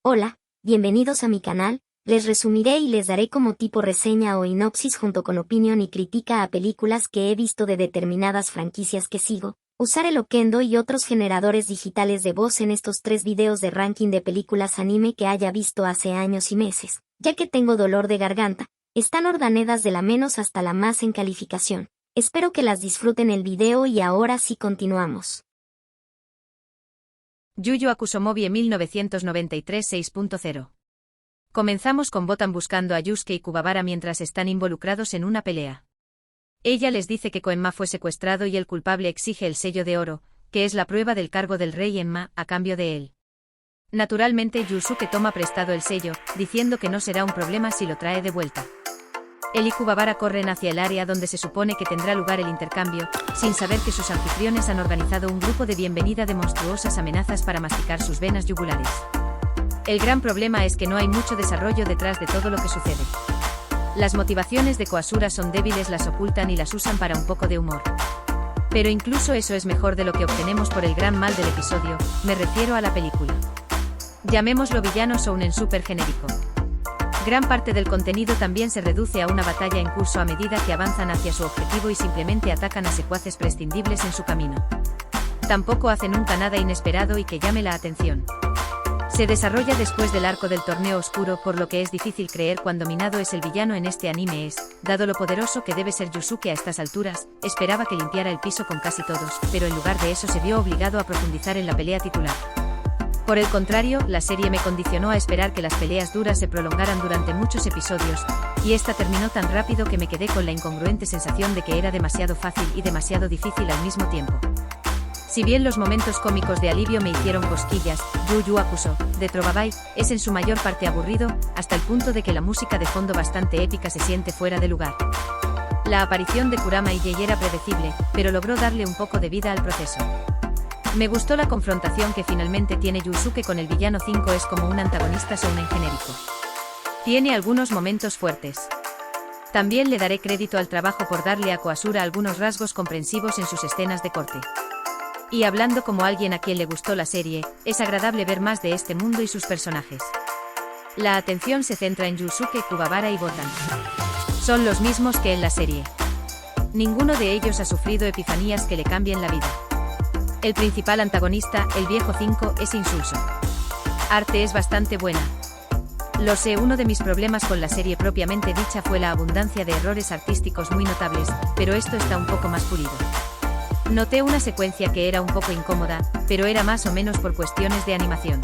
Hola, bienvenidos a mi canal. Les resumiré y les daré como tipo reseña o sinopsis junto con opinión y crítica a películas que he visto de determinadas franquicias que sigo, usar el Okendo y otros generadores digitales de voz en estos 3 videos de ranking de películas anime que haya visto hace años y meses, ya que tengo dolor de garganta. Están ordenadas de la menos hasta la más en calificación. Espero que las disfruten el video y ahora sí continuamos. Yu Yu Hakusho Mobile 1993 6.0. Comenzamos con Botan buscando a Yusuke y Kuwabara mientras están involucrados en una pelea. Ella les dice que Koenma fue secuestrado y el culpable exige el sello de oro, que es la prueba del cargo del rey Enma, a cambio de él. Naturalmente Yusuke toma prestado el sello, diciendo que no será un problema si lo trae de vuelta. Él y Kuwabara corren hacia el área donde se supone que tendrá lugar el intercambio, sin saber que sus anfitriones han organizado un grupo de bienvenida de monstruosas amenazas para masticar sus venas yugulares. El gran problema es que no hay mucho desarrollo detrás de todo lo que sucede. Las motivaciones de Koasura son débiles, las ocultan y las usan para un poco de humor. Pero incluso eso es mejor de lo que obtenemos por el gran mal del episodio, me refiero a la película. Llamémoslo villano shounen super genérico. Gran parte del contenido también se reduce a una batalla en curso a medida que avanzan hacia su objetivo y simplemente atacan a secuaces prescindibles en su camino. Tampoco hace nunca nada inesperado y que llame la atención. Se desarrolla después del arco del torneo oscuro, por lo que es difícil creer cuán dominado es el villano en este anime dado lo poderoso que debe ser Yusuke a estas alturas. Esperaba que limpiara el piso con casi todos, pero en lugar de eso se vio obligado a profundizar en la pelea titular. Por el contrario, la serie me condicionó a esperar que las peleas duras se prolongaran durante muchos episodios, y esta terminó tan rápido que me quedé con la incongruente sensación de que era demasiado fácil y demasiado difícil al mismo tiempo. Si bien los momentos cómicos de alivio me hicieron cosquillas, Yu Yu Hakusho, de Trovabai, es en su mayor parte aburrido, hasta el punto de que la música de fondo bastante épica se siente fuera de lugar. La aparición de Kurama y Yei era predecible, pero logró darle un poco de vida al proceso. Me gustó la confrontación que finalmente tiene Yusuke con el villano 5, es como un antagonista shounen genérico. Tiene algunos momentos fuertes. También le daré crédito al trabajo por darle a Koasura algunos rasgos comprensivos en sus escenas de corte. Y hablando como alguien a quien le gustó la serie, es agradable ver más de este mundo y sus personajes. La atención se centra en Yusuke, Kuwabara y Botan. Son los mismos que en la serie. Ninguno de ellos ha sufrido epifanías que le cambien la vida. El principal antagonista, el viejo 5, es insulso. Arte es bastante buena. Lo sé, uno de mis problemas con la serie propiamente dicha fue la abundancia de errores artísticos muy notables, pero esto está un poco más pulido. Noté una secuencia que era un poco incómoda, pero era más o menos por cuestiones de animación.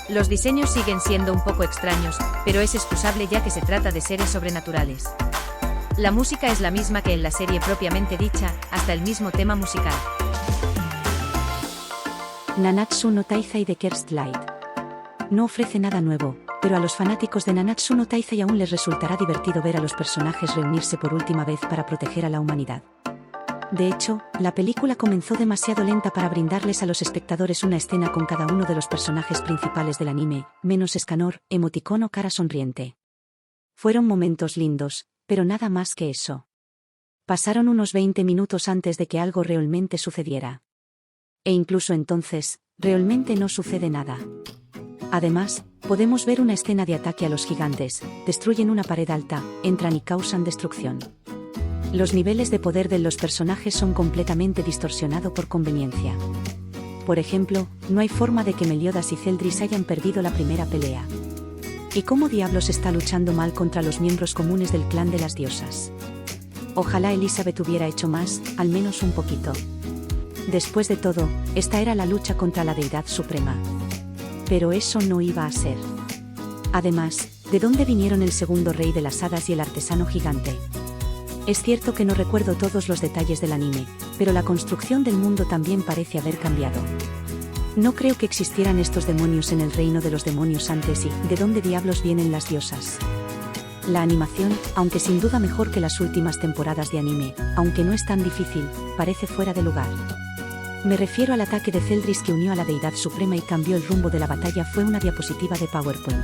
Los diseños siguen siendo un poco extraños, pero es excusable ya que se trata de seres sobrenaturales. La música es la misma que en la serie propiamente dicha, hasta el mismo tema musical. Nanatsu no Taizai de Cursed Light. No ofrece nada nuevo, pero a los fanáticos de Nanatsu no Taizai aún les resultará divertido ver a los personajes reunirse por última vez para proteger a la humanidad. De hecho, la película comenzó demasiado lenta para brindarles a los espectadores una escena con cada uno de los personajes principales del anime, menos escanor, emoticón o cara sonriente. Fueron momentos lindos, pero nada más que eso. Pasaron unos 20 minutos antes de que algo realmente sucediera. E incluso entonces, realmente no sucede nada. Además, podemos ver una escena de ataque a los gigantes, destruyen una pared alta, entran y causan destrucción. Los niveles de poder de los personajes son completamente distorsionados por conveniencia. Por ejemplo, no hay forma de que Meliodas y Celdris hayan perdido la primera pelea. ¿Y cómo diablos está luchando mal contra los miembros comunes del clan de las diosas? Ojalá Elizabeth hubiera hecho más, al menos un poquito. Después de todo, esta era la lucha contra la deidad suprema. Pero eso no iba a ser. Además, ¿de dónde vinieron el segundo rey de las hadas y el artesano gigante? Es cierto que no recuerdo todos los detalles del anime, pero la construcción del mundo también parece haber cambiado. No creo que existieran estos demonios en el reino de los demonios antes y ¿de dónde diablos vienen las diosas? La animación, aunque sin duda mejor que las últimas temporadas de anime, aunque no es tan difícil, parece fuera de lugar. Me refiero al ataque de Celdris que unió a la deidad suprema y cambió el rumbo de la batalla. Fue una diapositiva de PowerPoint.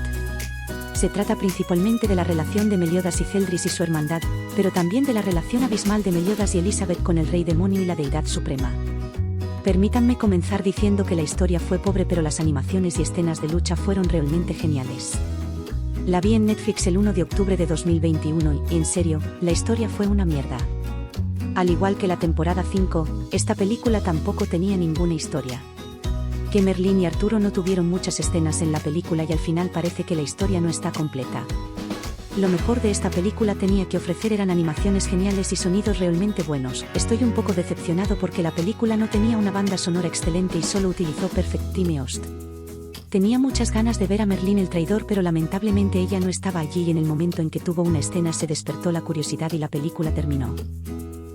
Se trata principalmente de la relación de Meliodas y Celdris y su hermandad, pero también de la relación abismal de Meliodas y Elizabeth con el rey demonio y la deidad suprema. Permítanme comenzar diciendo que la historia fue pobre, pero las animaciones y escenas de lucha fueron realmente geniales. La vi en Netflix el 1 de octubre de 2021 y, en serio, la historia fue una mierda. Al igual que la temporada 5, esta película tampoco tenía ninguna historia. Que Merlin y Arturo no tuvieron muchas escenas en la película y al final parece que la historia no está completa. Lo mejor de esta película tenía que ofrecer eran animaciones geniales y sonidos realmente buenos. Estoy un poco decepcionado porque la película no tenía una banda sonora excelente y solo utilizó Perfect Time Host. Tenía muchas ganas de ver a Merlin el traidor, pero lamentablemente ella no estaba allí y en el momento en que tuvo una escena se despertó la curiosidad y la película terminó.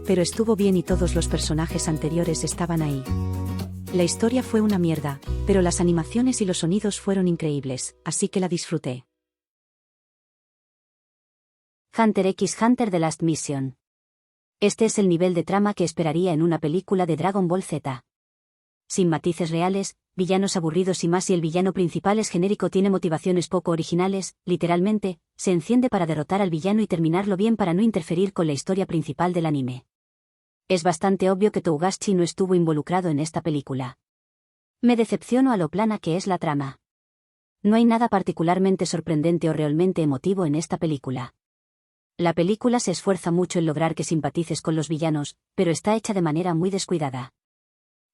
Pero estuvo bien y todos los personajes anteriores estaban ahí. La historia fue una mierda, pero las animaciones y los sonidos fueron increíbles, así que la disfruté. Hunter x Hunter The Last Mission. Este es el nivel de trama que esperaría en una película de Dragon Ball Z. Sin matices reales, villanos aburridos y más, y el villano principal es genérico, tiene motivaciones poco originales, literalmente, se enciende para derrotar al villano y terminarlo bien para no interferir con la historia principal del anime. Es bastante obvio que Togashi no estuvo involucrado en esta película. Me decepciono a lo plana que es la trama. No hay nada particularmente sorprendente o realmente emotivo en esta película. La película se esfuerza mucho en lograr que simpatices con los villanos, pero está hecha de manera muy descuidada.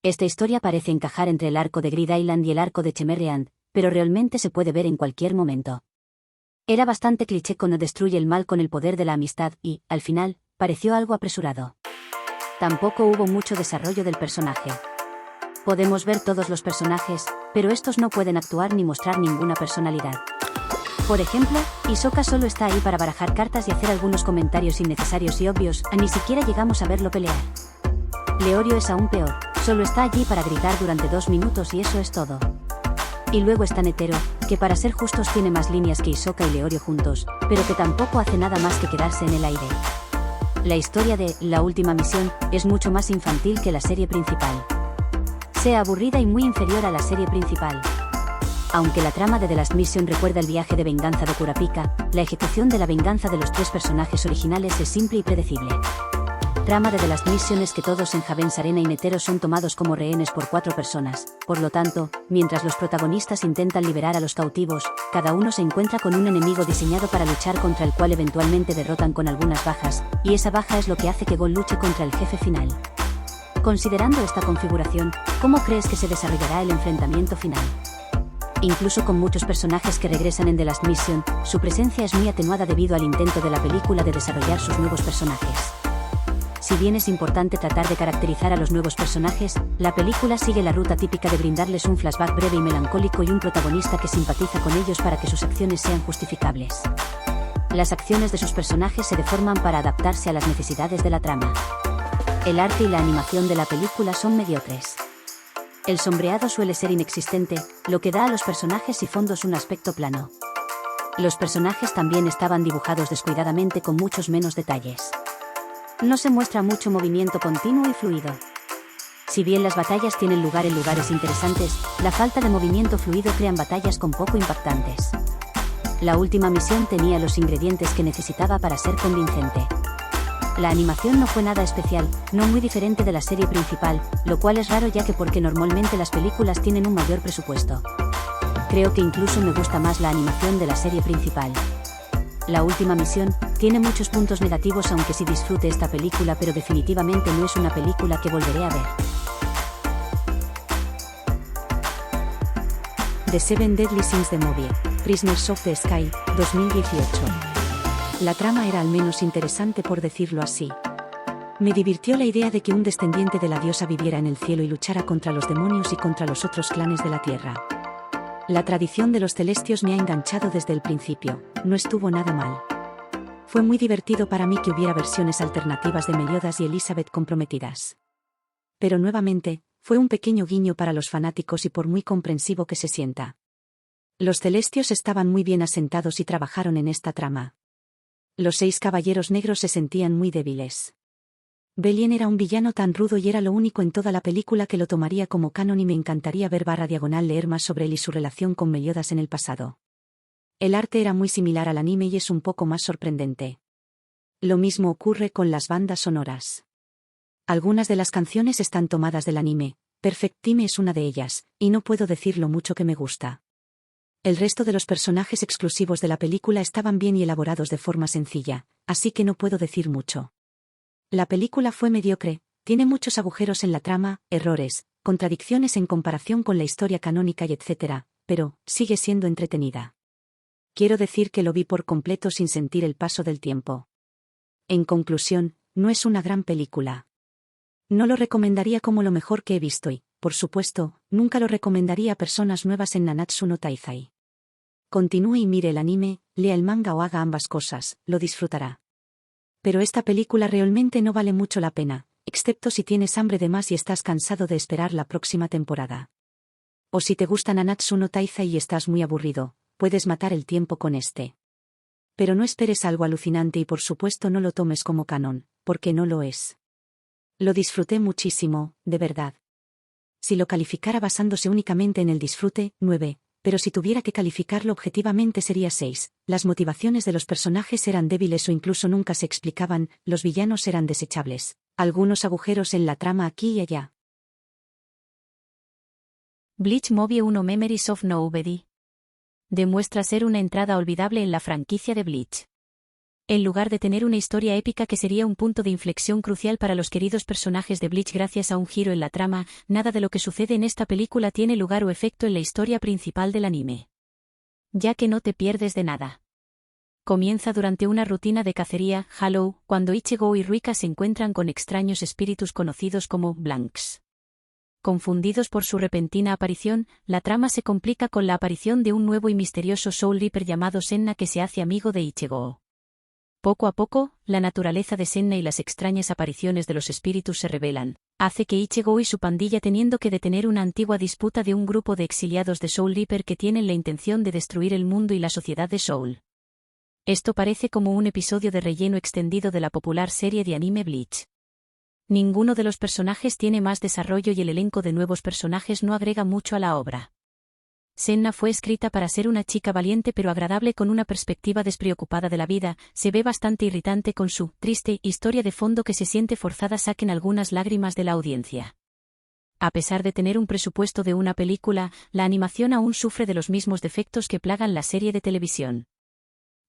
Esta historia parece encajar entre el arco de Grid Island y el arco de Chemerreand, pero realmente se puede ver en cualquier momento. Era bastante cliché cuando destruye el mal con el poder de la amistad y, al final, pareció algo apresurado. Tampoco hubo mucho desarrollo del personaje. Podemos ver todos los personajes, pero estos no pueden actuar ni mostrar ninguna personalidad. Por ejemplo, Hisoka solo está ahí para barajar cartas y hacer algunos comentarios innecesarios y obvios, ni siquiera llegamos a verlo pelear. Leorio es aún peor, solo está allí para gritar durante 2 minutos y eso es todo. Y luego está Netero, que para ser justos tiene más líneas que Hisoka y Leorio juntos, pero que tampoco hace nada más que quedarse en el aire. La historia de La Última Misión es mucho más infantil que la serie principal. Sea aburrida y muy inferior a la serie principal. Aunque la trama de The Last Mission recuerda el viaje de venganza de Kurapika, la ejecución de la venganza de los 3 personajes originales es simple y predecible. Trama de The Last Mission es que todos en Havens Arena y Netero son tomados como rehenes por 4 personas, por lo tanto, mientras los protagonistas intentan liberar a los cautivos, cada uno se encuentra con un enemigo diseñado para luchar contra el cual eventualmente derrotan con algunas bajas, y esa baja es lo que hace que Gon luche contra el jefe final. Considerando esta configuración, ¿cómo crees que se desarrollará el enfrentamiento final? Incluso con muchos personajes que regresan en The Last Mission, su presencia es muy atenuada debido al intento de la película de desarrollar sus nuevos personajes. Si bien es importante tratar de caracterizar a los nuevos personajes, la película sigue la ruta típica de brindarles un flashback breve y melancólico y un protagonista que simpatiza con ellos para que sus acciones sean justificables. Las acciones de sus personajes se deforman para adaptarse a las necesidades de la trama. El arte y la animación de la película son mediocres. El sombreado suele ser inexistente, lo que da a los personajes y fondos un aspecto plano. Los personajes también estaban dibujados descuidadamente con muchos menos detalles. No se muestra mucho movimiento continuo y fluido. Si bien las batallas tienen lugar en lugares interesantes, la falta de movimiento fluido crean batallas con poco impactantes. La Última Misión tenía los ingredientes que necesitaba para ser convincente. La animación no fue nada especial, no muy diferente de la serie principal, lo cual es raro ya que porque normalmente las películas tienen un mayor presupuesto. Creo que incluso me gusta más la animación de la serie principal. La Última Misión tiene muchos puntos negativos, aunque sí disfrute esta película, pero definitivamente no es una película que volveré a ver. The Seven Deadly Sins The Movie, Prisoners of the Sky, 2018. La trama era al menos interesante, por decirlo así. Me divirtió la idea de que un descendiente de la diosa viviera en el cielo y luchara contra los demonios y contra los otros clanes de la tierra. La tradición de los celestios me ha enganchado desde el principio, no estuvo nada mal. Fue muy divertido para mí que hubiera versiones alternativas de Meliodas y Elizabeth comprometidas. Pero nuevamente, fue un pequeño guiño para los fanáticos y por muy comprensivo que se sienta. Los celestios estaban muy bien asentados y trabajaron en esta trama. Los 6 caballeros negros se sentían muy débiles. Belien era un villano tan rudo y era lo único en toda la película que lo tomaría como canon, y me encantaría ver / leer más sobre él y su relación con Meliodas en el pasado. El arte era muy similar al anime y es un poco más sorprendente. Lo mismo ocurre con las bandas sonoras. Algunas de las canciones están tomadas del anime, Perfect Time es una de ellas, y no puedo decir lo mucho que me gusta. El resto de los personajes exclusivos de la película estaban bien y elaborados de forma sencilla, así que no puedo decir mucho. La película fue mediocre, tiene muchos agujeros en la trama, errores, contradicciones en comparación con la historia canónica y etc., pero sigue siendo entretenida. Quiero decir que lo vi por completo sin sentir el paso del tiempo. En conclusión, no es una gran película. No lo recomendaría como lo mejor que he visto y, por supuesto, nunca lo recomendaría a personas nuevas en Nanatsu no Taizai. Continúe y mire el anime, lea el manga o haga ambas cosas, lo disfrutará. Pero esta película realmente no vale mucho la pena, excepto si tienes hambre de más y estás cansado de esperar la próxima temporada. O si te gusta Nanatsu no Taizai y estás muy aburrido, puedes matar el tiempo con este. Pero no esperes algo alucinante y por supuesto no lo tomes como canon, porque no lo es. Lo disfruté muchísimo, de verdad. Si lo calificara basándose únicamente en el disfrute, 9, pero si tuviera que calificarlo objetivamente sería 6. Las motivaciones de los personajes eran débiles o incluso nunca se explicaban, los villanos eran desechables. Algunos agujeros en la trama aquí y allá. Bleach Movie 1 Memories of Nobody. Demuestra ser una entrada olvidable en la franquicia de Bleach. En lugar de tener una historia épica que sería un punto de inflexión crucial para los queridos personajes de Bleach gracias a un giro en la trama, nada de lo que sucede en esta película tiene lugar o efecto en la historia principal del anime. Ya que no te pierdes de nada. Comienza durante una rutina de cacería, Hollow, cuando Ichigo y Ruika se encuentran con extraños espíritus conocidos como Blanks. Confundidos por su repentina aparición, la trama se complica con la aparición de un nuevo y misterioso Soul Reaper llamado Senna que se hace amigo de Ichigo. Poco a poco, la naturaleza de Senna y las extrañas apariciones de los espíritus se revelan. Hace que Ichigo y su pandilla teniendo que detener una antigua disputa de un grupo de exiliados de Soul Reaper que tienen la intención de destruir el mundo y la sociedad de Soul. Esto parece como un episodio de relleno extendido de la popular serie de anime Bleach. Ninguno de los personajes tiene más desarrollo y el elenco de nuevos personajes no agrega mucho a la obra. Senna fue escrita para ser una chica valiente pero agradable con una perspectiva despreocupada de la vida, se ve bastante irritante con su triste historia de fondo que se siente forzada saquen algunas lágrimas de la audiencia. A pesar de tener un presupuesto de una película, la animación aún sufre de los mismos defectos que plagan la serie de televisión.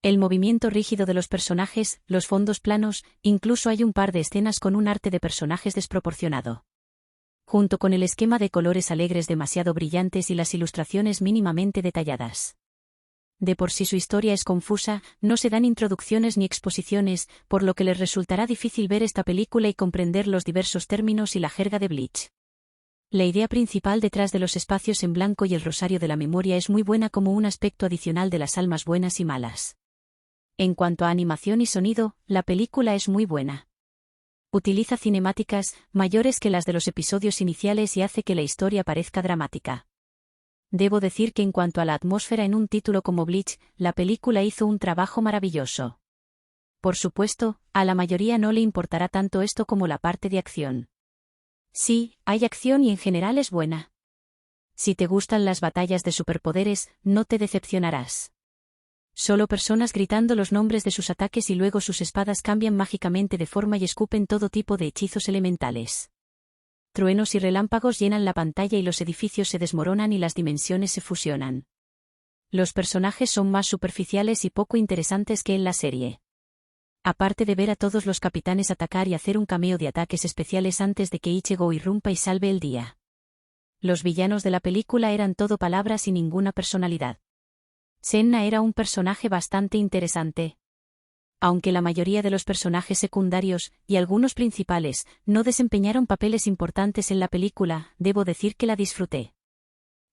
El movimiento rígido de los personajes, los fondos planos, incluso hay un par de escenas con un arte de personajes desproporcionado. Junto con el esquema de colores alegres demasiado brillantes y las ilustraciones mínimamente detalladas. De por sí su historia es confusa, no se dan introducciones ni exposiciones, por lo que les resultará difícil ver esta película y comprender los diversos términos y la jerga de Bleach. La idea principal detrás de los espacios en blanco y el rosario de la memoria es muy buena como un aspecto adicional de las almas buenas y malas. En cuanto a animación y sonido, la película es muy buena. Utiliza cinemáticas mayores que las de los episodios iniciales y hace que la historia parezca dramática. Debo decir que en cuanto a la atmósfera en un título como Bleach, la película hizo un trabajo maravilloso. Por supuesto, a la mayoría no le importará tanto esto como la parte de acción. Sí, hay acción y en general es buena. Si te gustan las batallas de superpoderes, no te decepcionarás. Solo personas gritando los nombres de sus ataques y luego sus espadas cambian mágicamente de forma y escupen todo tipo de hechizos elementales. Truenos y relámpagos llenan la pantalla y los edificios se desmoronan y las dimensiones se fusionan. Los personajes son más superficiales y poco interesantes que en la serie. Aparte de ver a todos los capitanes atacar y hacer un cameo de ataques especiales antes de que Ichigo irrumpa y salve el día. Los villanos de la película eran todo palabras y ninguna personalidad. Senna era un personaje bastante interesante. Aunque la mayoría de los personajes secundarios, y algunos principales, no desempeñaron papeles importantes en la película, debo decir que la disfruté.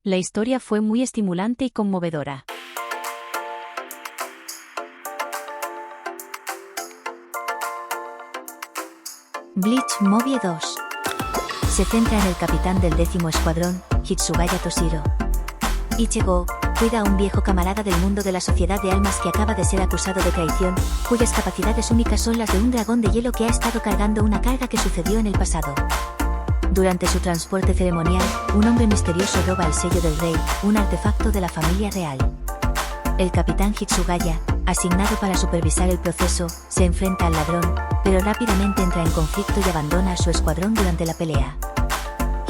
La historia fue muy estimulante y conmovedora. Bleach Movie 2. Se centra en el capitán del 10º escuadrón, Hitsugaya Toshiro. Ichigo cuida a un viejo camarada del mundo de la sociedad de almas que acaba de ser acusado de traición, cuyas capacidades únicas son las de un dragón de hielo que ha estado cargando una carga que sucedió en el pasado. Durante su transporte ceremonial, un hombre misterioso roba el sello del rey, un artefacto de la familia real. El capitán Hitsugaya, asignado para supervisar el proceso, se enfrenta al ladrón, pero rápidamente entra en conflicto y abandona a su escuadrón durante la pelea.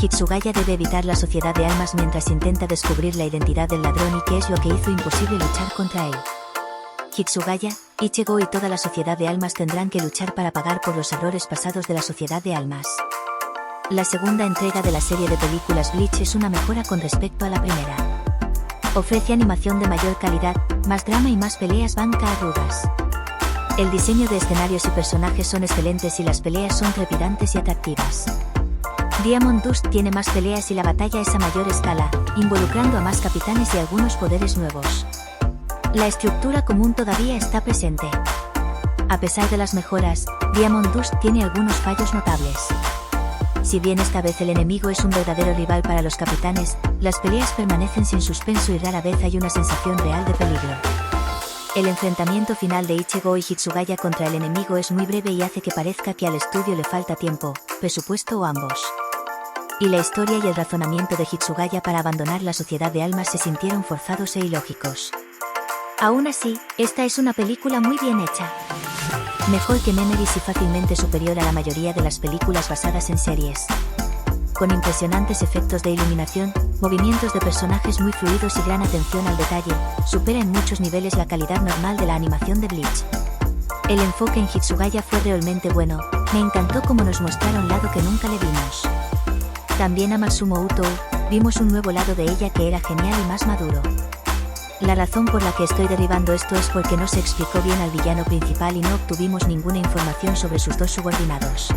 Hitsugaya debe evitar la sociedad de almas mientras intenta descubrir la identidad del ladrón y qué es lo que hizo imposible luchar contra él. Hitsugaya, Ichigo y toda la sociedad de almas tendrán que luchar para pagar por los errores pasados de la sociedad de almas. La segunda entrega de la serie de películas Bleach es una mejora con respecto a la primera. Ofrece animación de mayor calidad, más drama y más peleas banca rudas. El diseño de escenarios y personajes son excelentes y las peleas son trepidantes y atractivas. Diamond Dust tiene más peleas y la batalla es a mayor escala, involucrando a más capitanes y algunos poderes nuevos. La estructura común todavía está presente. A pesar de las mejoras, Diamond Dust tiene algunos fallos notables. Si bien esta vez el enemigo es un verdadero rival para los capitanes, las peleas permanecen sin suspenso y rara vez hay una sensación real de peligro. El enfrentamiento final de Ichigo y Hitsugaya contra el enemigo es muy breve y hace que parezca que al estudio le falta tiempo, presupuesto o ambos. Y la historia y el razonamiento de Hitsugaya para abandonar la sociedad de almas se sintieron forzados e ilógicos. Aún así, esta es una película muy bien hecha. Mejor que Memories y fácilmente superior a la mayoría de las películas basadas en series. Con impresionantes efectos de iluminación, movimientos de personajes muy fluidos y gran atención al detalle, supera en muchos niveles la calidad normal de la animación de Bleach. El enfoque en Hitsugaya fue realmente bueno, me encantó como nos mostraron lado que nunca le vimos. También a Matsumo Utou, vimos un nuevo lado de ella que era genial y más maduro. La razón por la que estoy derribando esto es porque no se explicó bien al villano principal y no obtuvimos ninguna información sobre sus dos subordinados.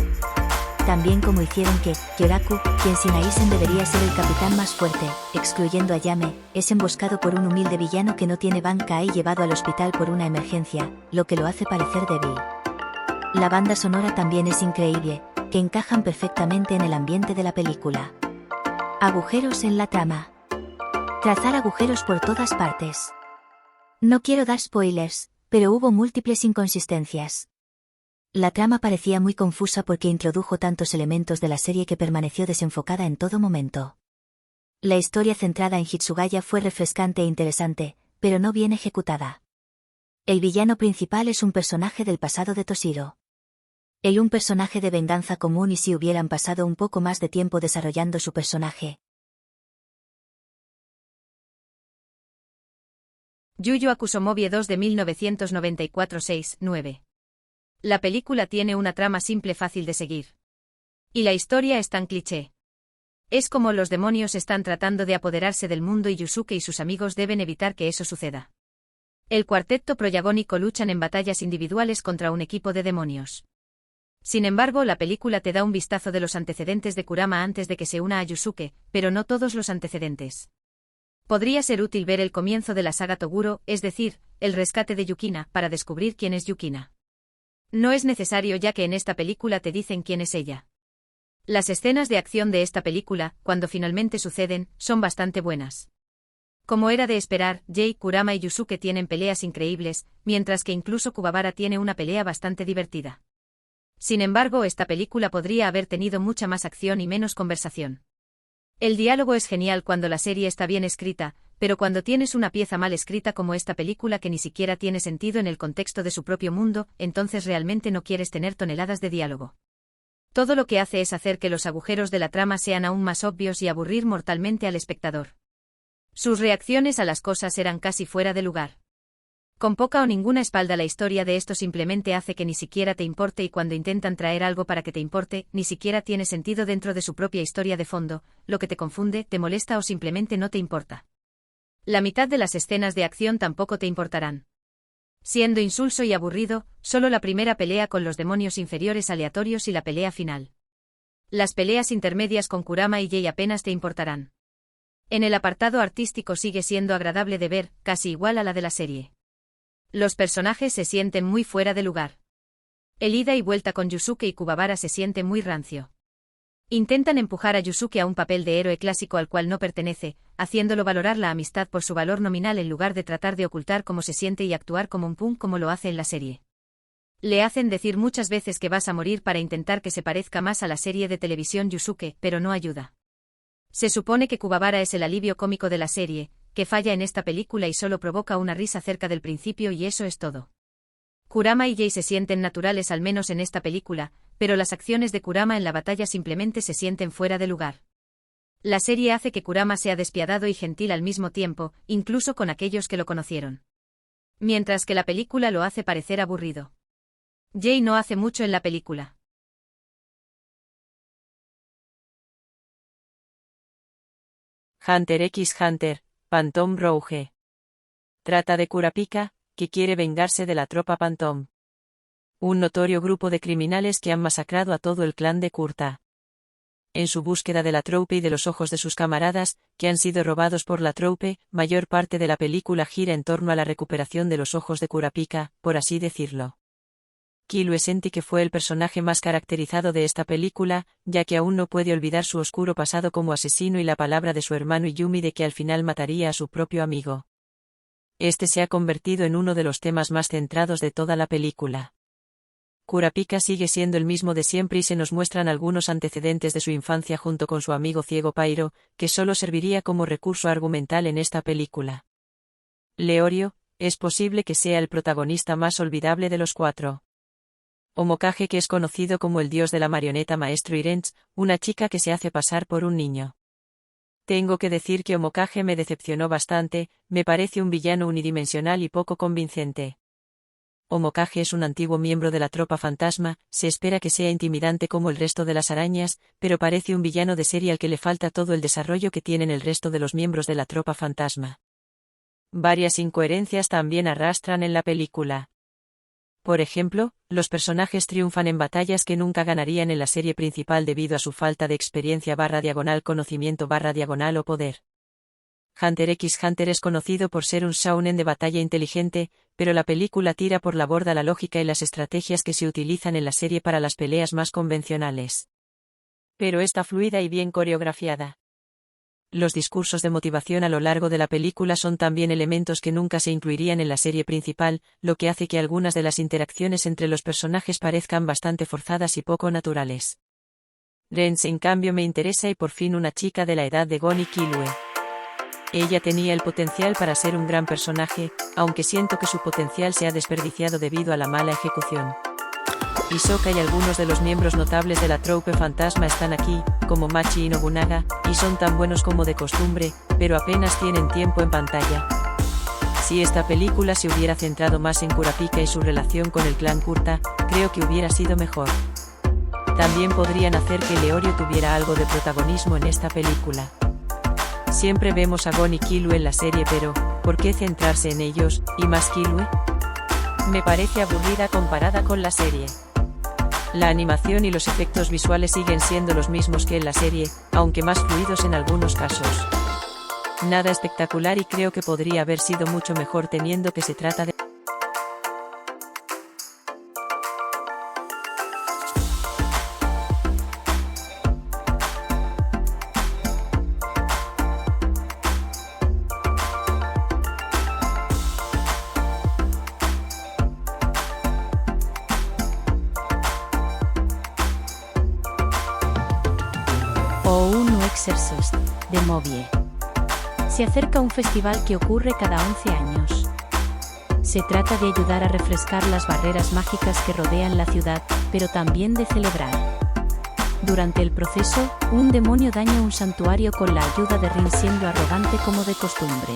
También como hicieron que Kyoraku, quien sin Aizen debería ser el capitán más fuerte, excluyendo a Yame, es emboscado por un humilde villano que no tiene banca y llevado al hospital por una emergencia, lo que lo hace parecer débil. La banda sonora también es increíble, que encajan perfectamente en el ambiente de la película. Agujeros en la trama. Trazar agujeros por todas partes. No quiero dar spoilers, pero hubo múltiples inconsistencias. La trama parecía muy confusa porque introdujo tantos elementos de la serie que permaneció desenfocada en todo momento. La historia centrada en Hitsugaya fue refrescante e interesante, pero no bien ejecutada. El villano principal es un personaje del pasado de Toshiro. Un personaje de venganza común y si hubieran pasado un poco más de tiempo desarrollando su personaje. Yu Yu Hakusho Movie 2 de 1994 6-9. La película tiene una trama simple fácil de seguir. Y la historia es tan cliché. Es como los demonios están tratando de apoderarse del mundo y Yusuke y sus amigos deben evitar que eso suceda. El cuarteto protagónico luchan en batallas individuales contra un equipo de demonios. Sin embargo, la película te da un vistazo de los antecedentes de Kurama antes de que se una a Yusuke, pero no todos los antecedentes. Podría ser útil ver el comienzo de la saga Toguro, es decir, el rescate de Yukina, para descubrir quién es Yukina. No es necesario ya que en esta película te dicen quién es ella. Las escenas de acción de esta película, cuando finalmente suceden, son bastante buenas. Como era de esperar, Jay, Kurama y Yusuke tienen peleas increíbles, mientras que incluso Kuwabara tiene una pelea bastante divertida. Sin embargo, esta película podría haber tenido mucha más acción y menos conversación. El diálogo es genial cuando la serie está bien escrita, pero cuando tienes una pieza mal escrita como esta película que ni siquiera tiene sentido en el contexto de su propio mundo, entonces realmente no quieres tener toneladas de diálogo. Todo lo que hace es hacer que los agujeros de la trama sean aún más obvios y aburrir mortalmente al espectador. Sus reacciones a las cosas eran casi fuera de lugar. Con poca o ninguna espalda la historia de esto simplemente hace que ni siquiera te importe y cuando intentan traer algo para que te importe, ni siquiera tiene sentido dentro de su propia historia de fondo, lo que te confunde, te molesta o simplemente no te importa. La mitad de las escenas de acción tampoco te importarán. Siendo insulso y aburrido, solo la primera pelea con los demonios inferiores aleatorios y la pelea final. Las peleas intermedias con Kurama y Jay apenas te importarán. En el apartado artístico sigue siendo agradable de ver, casi igual a la de la serie. Los personajes se sienten muy fuera de lugar. El ida y vuelta con Yusuke y Kuwabara se siente muy rancio. Intentan empujar a Yusuke a un papel de héroe clásico al cual no pertenece, haciéndolo valorar la amistad por su valor nominal en lugar de tratar de ocultar cómo se siente y actuar como un punk como lo hace en la serie. Le hacen decir muchas veces que vas a morir para intentar que se parezca más a la serie de televisión Yusuke, pero no ayuda. Se supone que Kuwabara es el alivio cómico de la serie, que falla en esta película y solo provoca una risa cerca del principio y eso es todo. Kurama y Jay se sienten naturales al menos en esta película, pero las acciones de Kurama en la batalla simplemente se sienten fuera de lugar. La serie hace que Kurama sea despiadado y gentil al mismo tiempo, incluso con aquellos que lo conocieron. Mientras que la película lo hace parecer aburrido. Jay no hace mucho en la película. Hunter x Hunter, Phantom Rouge. Trata de Kurapika, que quiere vengarse de la tropa Phantom. Un notorio grupo de criminales que han masacrado a todo el clan de Kurta. En su búsqueda de la troupe y de los ojos de sus camaradas, que han sido robados por la troupe, mayor parte de la película gira en torno a la recuperación de los ojos de Kurapika, por así decirlo. Killue sentí que fue el personaje más caracterizado de esta película, ya que aún no puede olvidar su oscuro pasado como asesino y la palabra de su hermano Yumi de que al final mataría a su propio amigo. Este se ha convertido en uno de los temas más centrados de toda la película. Kurapika sigue siendo el mismo de siempre y se nos muestran algunos antecedentes de su infancia junto con su amigo ciego Pyro, que solo serviría como recurso argumental en esta película. Leorio, es posible que sea el protagonista más olvidable de los cuatro. Omokage, que es conocido como el dios de la marioneta maestro Irens, una chica que se hace pasar por un niño. Tengo que decir que Omokage me decepcionó bastante, me parece un villano unidimensional y poco convincente. Omokage es un antiguo miembro de la tropa fantasma, se espera que sea intimidante como el resto de las arañas, pero parece un villano de serie al que le falta todo el desarrollo que tienen el resto de los miembros de la tropa fantasma. Varias incoherencias también arrastran en la película. Por ejemplo, los personajes triunfan en batallas que nunca ganarían en la serie principal debido a su falta de experiencia / conocimiento / o poder. Hunter x Hunter es conocido por ser un shounen de batalla inteligente, pero la película tira por la borda la lógica y las estrategias que se utilizan en la serie para las peleas más convencionales. Pero está fluida y bien coreografiada. Los discursos de motivación a lo largo de la película son también elementos que nunca se incluirían en la serie principal, lo que hace que algunas de las interacciones entre los personajes parezcan bastante forzadas y poco naturales. Rens en cambio me interesa y por fin una chica de la edad de Gon y Killue. Ella tenía el potencial para ser un gran personaje, aunque siento que su potencial se ha desperdiciado debido a la mala ejecución. Hisoka y algunos de los miembros notables de la troupe fantasma están aquí, como Machi y Nobunaga, y son tan buenos como de costumbre, pero apenas tienen tiempo en pantalla. Si esta película se hubiera centrado más en Kurapika y su relación con el clan Kurta, creo que hubiera sido mejor. También podrían hacer que Leorio tuviera algo de protagonismo en esta película. Siempre vemos a Gon y Killue en la serie, pero ¿por qué centrarse en ellos, y más Killue? Me parece aburrida comparada con la serie. La animación y los efectos visuales siguen siendo los mismos que en la serie, aunque más fluidos en algunos casos. Nada espectacular y creo que podría haber sido mucho mejor teniendo que se trata de... Ounu Exorcist, de Movie. Se acerca un festival que ocurre cada 11 años. Se trata de ayudar a refrescar las barreras mágicas que rodean la ciudad, pero también de celebrar. Durante el proceso, un demonio daña un santuario con la ayuda de Rin siendo arrogante como de costumbre.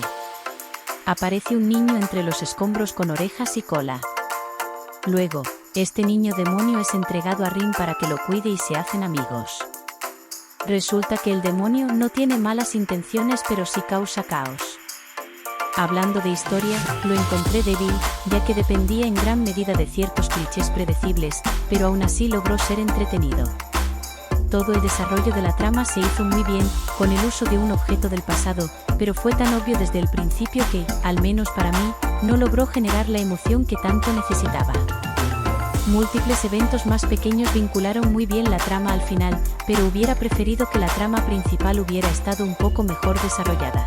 Aparece un niño entre los escombros con orejas y cola. Luego, este niño demonio es entregado a Rin para que lo cuide y se hacen amigos. Resulta que el demonio no tiene malas intenciones pero sí causa caos. Hablando de historia, lo encontré débil, ya que dependía en gran medida de ciertos clichés predecibles, pero aún así logró ser entretenido. Todo el desarrollo de la trama se hizo muy bien, con el uso de un objeto del pasado, pero fue tan obvio desde el principio que, al menos para mí, no logró generar la emoción que tanto necesitaba. Múltiples eventos más pequeños vincularon muy bien la trama al final, pero hubiera preferido que la trama principal hubiera estado un poco mejor desarrollada.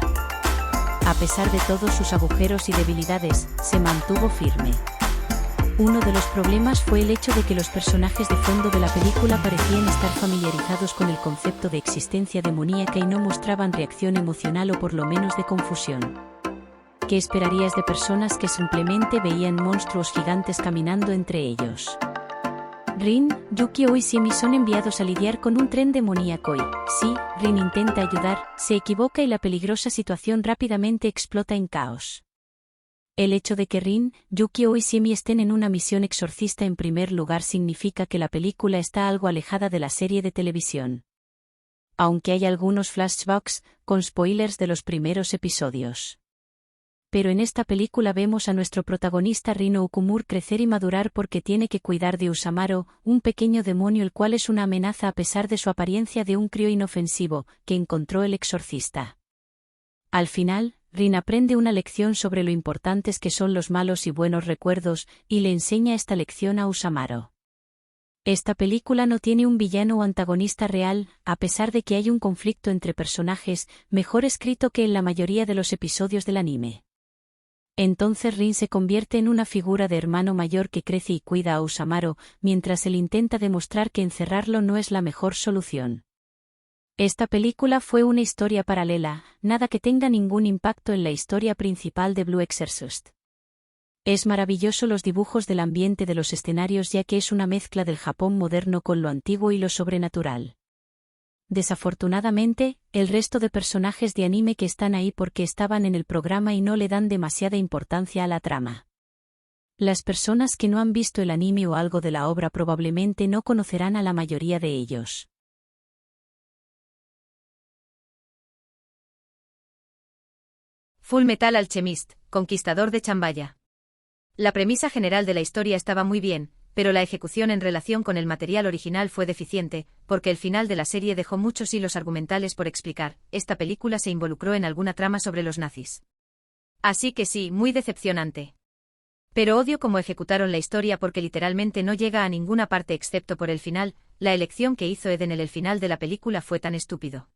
A pesar de todos sus agujeros y debilidades, se mantuvo firme. Uno de los problemas fue el hecho de que los personajes de fondo de la película parecían estar familiarizados con el concepto de existencia demoníaca y no mostraban reacción emocional o por lo menos de confusión. ¿Qué esperarías de personas que simplemente veían monstruos gigantes caminando entre ellos? Rin, Yukio y Simi son enviados a lidiar con un tren demoníaco y, sí, Rin intenta ayudar, se equivoca y la peligrosa situación rápidamente explota en caos. El hecho de que Rin, Yukio y Simi estén en una misión exorcista en primer lugar significa que la película está algo alejada de la serie de televisión. Aunque hay algunos flashbacks, con spoilers de los primeros episodios. Pero en esta película vemos a nuestro protagonista Rino Okumura crecer y madurar porque tiene que cuidar de Usamaro, un pequeño demonio el cual es una amenaza a pesar de su apariencia de un crío inofensivo, que encontró el exorcista. Al final, Rin aprende una lección sobre lo importantes que son los malos y buenos recuerdos, y le enseña esta lección a Usamaro. Esta película no tiene un villano o antagonista real, a pesar de que hay un conflicto entre personajes, mejor escrito que en la mayoría de los episodios del anime. Entonces Rin se convierte en una figura de hermano mayor que crece y cuida a Usamaro, mientras él intenta demostrar que encerrarlo no es la mejor solución. Esta película fue una historia paralela, nada que tenga ningún impacto en la historia principal de Blue Exorcist. Es maravilloso los dibujos del ambiente de los escenarios ya que es una mezcla del Japón moderno con lo antiguo y lo sobrenatural. Desafortunadamente, el resto de personajes de anime que están ahí porque estaban en el programa y no le dan demasiada importancia a la trama. Las personas que no han visto el anime o algo de la obra probablemente no conocerán a la mayoría de ellos. Full Metal Alchemist, Conquistador de Chambaya. La premisa general de la historia estaba muy bien, pero la ejecución en relación con el material original fue deficiente, porque el final de la serie dejó muchos hilos argumentales por explicar. Esta película se involucró en alguna trama sobre los nazis. Así que sí, muy decepcionante. Pero odio cómo ejecutaron la historia porque literalmente no llega a ninguna parte excepto por el final. La elección que hizo Eden en el final de la película fue tan estúpido.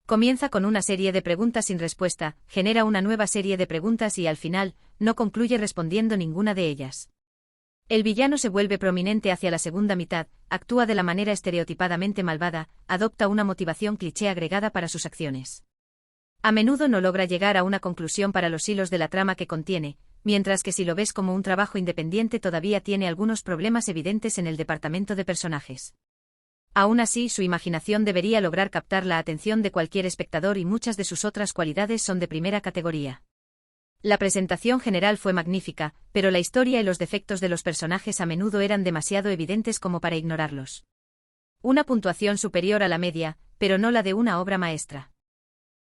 Comienza con una serie de preguntas sin respuesta, genera una nueva serie de preguntas y al final, no concluye respondiendo ninguna de ellas. El villano se vuelve prominente hacia la segunda mitad, actúa de la manera estereotipadamente malvada, adopta una motivación cliché agregada para sus acciones. A menudo no logra llegar a una conclusión para los hilos de la trama que contiene, mientras que si lo ves como un trabajo independiente todavía tiene algunos problemas evidentes en el departamento de personajes. Aún así, su imaginación debería lograr captar la atención de cualquier espectador y muchas de sus otras cualidades son de primera categoría. La presentación general fue magnífica, pero la historia y los defectos de los personajes a menudo eran demasiado evidentes como para ignorarlos. Una puntuación superior a la media, pero no la de una obra maestra.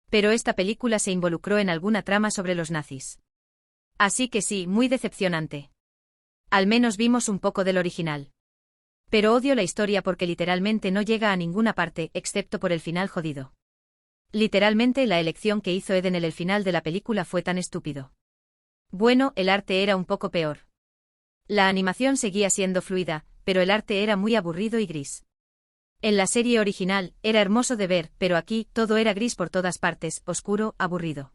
Pero esta película se involucró en alguna trama sobre los nazis. Así que sí, muy decepcionante. Al menos vimos un poco del original. Pero odio la historia porque literalmente no llega a ninguna parte, excepto por el final jodido. Literalmente la elección que hizo Eden en el final de la película fue tan estúpido. Bueno, el arte era un poco peor. La animación seguía siendo fluida, pero el arte era muy aburrido y gris. En la serie original, era hermoso de ver, pero aquí, todo era gris por todas partes, oscuro, aburrido.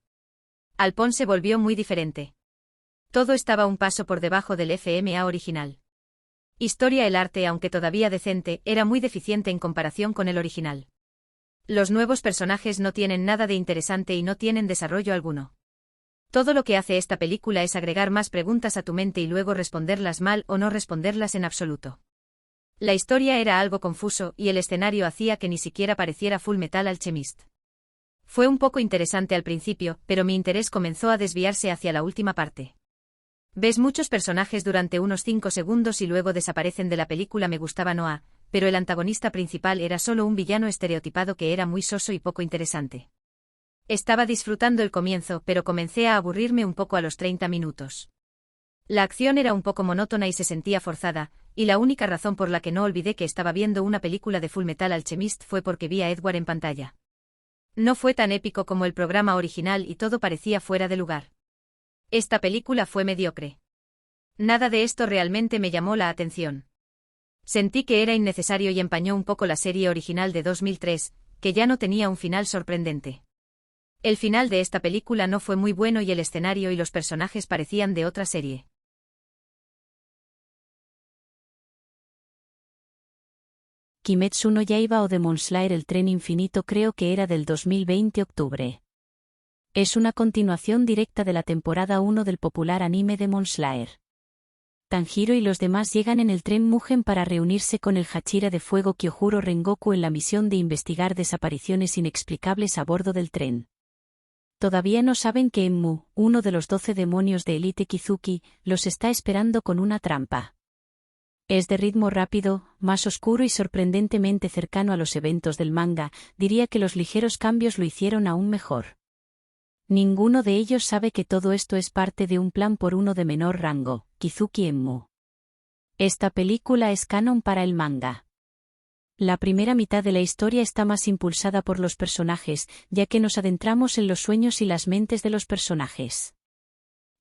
Alpón se volvió muy diferente. Todo estaba un paso por debajo del FMA original. Historia. El arte, aunque todavía decente, era muy deficiente en comparación con el original. Los nuevos personajes no tienen nada de interesante y no tienen desarrollo alguno. Todo lo que hace esta película es agregar más preguntas a tu mente y luego responderlas mal o no responderlas en absoluto. La historia era algo confuso y el escenario hacía que ni siquiera pareciera Full Metal Alchemist. Fue un poco interesante al principio, pero mi interés comenzó a desviarse hacia la última parte. Ves muchos personajes durante unos 5 segundos y luego desaparecen de la película. Me gustaba Noah, pero el antagonista principal era solo un villano estereotipado que era muy soso y poco interesante. Estaba disfrutando el comienzo, pero comencé a aburrirme un poco a los 30 minutos. La acción era un poco monótona y se sentía forzada, y la única razón por la que no olvidé que estaba viendo una película de Full Metal Alchemist fue porque vi a Edward en pantalla. No fue tan épico como el programa original y todo parecía fuera de lugar. Esta película fue mediocre. Nada de esto realmente me llamó la atención. Sentí que era innecesario y empañó un poco la serie original de 2003, que ya no tenía un final sorprendente. El final de esta película no fue muy bueno y el escenario y los personajes parecían de otra serie. Kimetsu no Yaiba o Demon Slayer el tren infinito creo que era del 2020 octubre. Es una continuación directa de la temporada 1 del popular anime Demon Slayer. Tanjiro y los demás llegan en el tren Mugen para reunirse con el Hachira de Fuego Kyojuro Rengoku en la misión de investigar desapariciones inexplicables a bordo del tren. Todavía no saben que Enmu, uno de los 12 demonios de Elite Kizuki, los está esperando con una trampa. Es de ritmo rápido, más oscuro y sorprendentemente cercano a los eventos del manga, diría que los ligeros cambios lo hicieron aún mejor. Ninguno de ellos sabe que todo esto es parte de un plan por uno de menor rango, Kizuki Enmu. Esta película es canon para el manga. La primera mitad de la historia está más impulsada por los personajes, ya que nos adentramos en los sueños y las mentes de los personajes.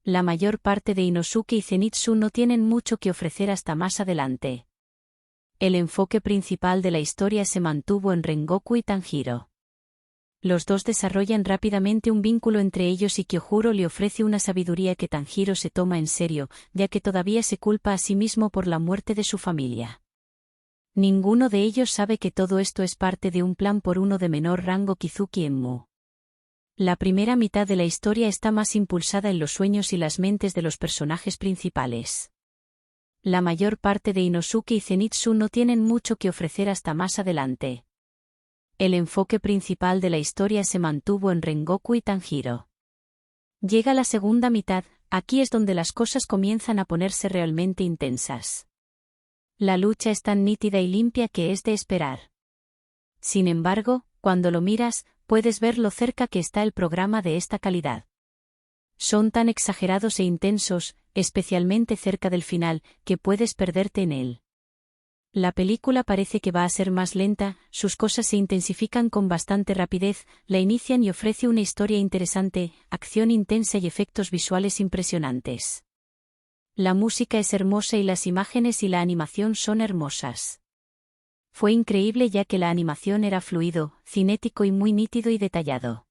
La mayor parte de Inosuke y Zenitsu no tienen mucho que ofrecer hasta más adelante. El enfoque principal de la historia se mantuvo en Rengoku y Tanjiro. Los dos desarrollan rápidamente un vínculo entre ellos y Kyojuro le ofrece una sabiduría que Tanjiro se toma en serio, ya que todavía se culpa a sí mismo por la muerte de su familia. Ninguno de ellos sabe que todo esto es parte de un plan por uno de menor rango Kizuki Enmu. La primera mitad de la historia está más impulsada en los sueños y las mentes de los personajes principales. La mayor parte de Inosuke y Zenitsu no tienen mucho que ofrecer hasta más adelante. El enfoque principal de la historia se mantuvo en Rengoku y Tanjiro. Llega la segunda mitad, aquí es donde las cosas comienzan a ponerse realmente intensas. La lucha es tan nítida y limpia que es de esperar. Sin embargo, cuando lo miras, puedes ver lo cerca que está el programa de esta calidad. Son tan exagerados e intensos, especialmente cerca del final, que puedes perderte en él. La película parece que va a ser más lenta, sus cosas se intensifican con bastante rapidez, la inician y ofrece una historia interesante, acción intensa y efectos visuales impresionantes. La música es hermosa y las imágenes y la animación son hermosas. Fue increíble ya que la animación era fluido, cinético y muy nítido y detallado.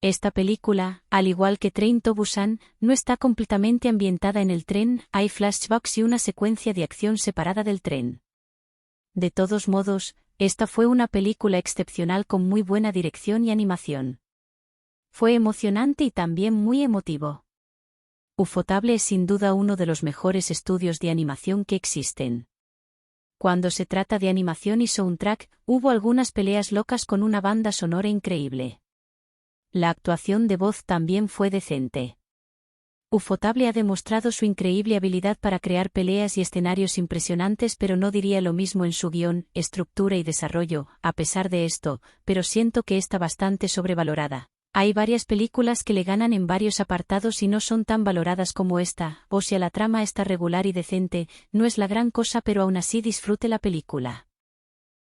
Esta película, al igual que Train to Busan, no está completamente ambientada en el tren, hay flashbacks y una secuencia de acción separada del tren. De todos modos, esta fue una película excepcional con muy buena dirección y animación. Fue emocionante y también muy emotivo. Ufotable es sin duda uno de los mejores estudios de animación que existen. Cuando se trata de animación y soundtrack, hubo algunas peleas locas con una banda sonora increíble. La actuación de voz también fue decente. Ufotable ha demostrado su increíble habilidad para crear peleas y escenarios impresionantes, pero no diría lo mismo en su guión, estructura y desarrollo, a pesar de esto, pero siento que está bastante sobrevalorada. Hay varias películas que le ganan en varios apartados y no son tan valoradas como esta, o si la trama está regular y decente, no es la gran cosa pero aún así disfrute la película.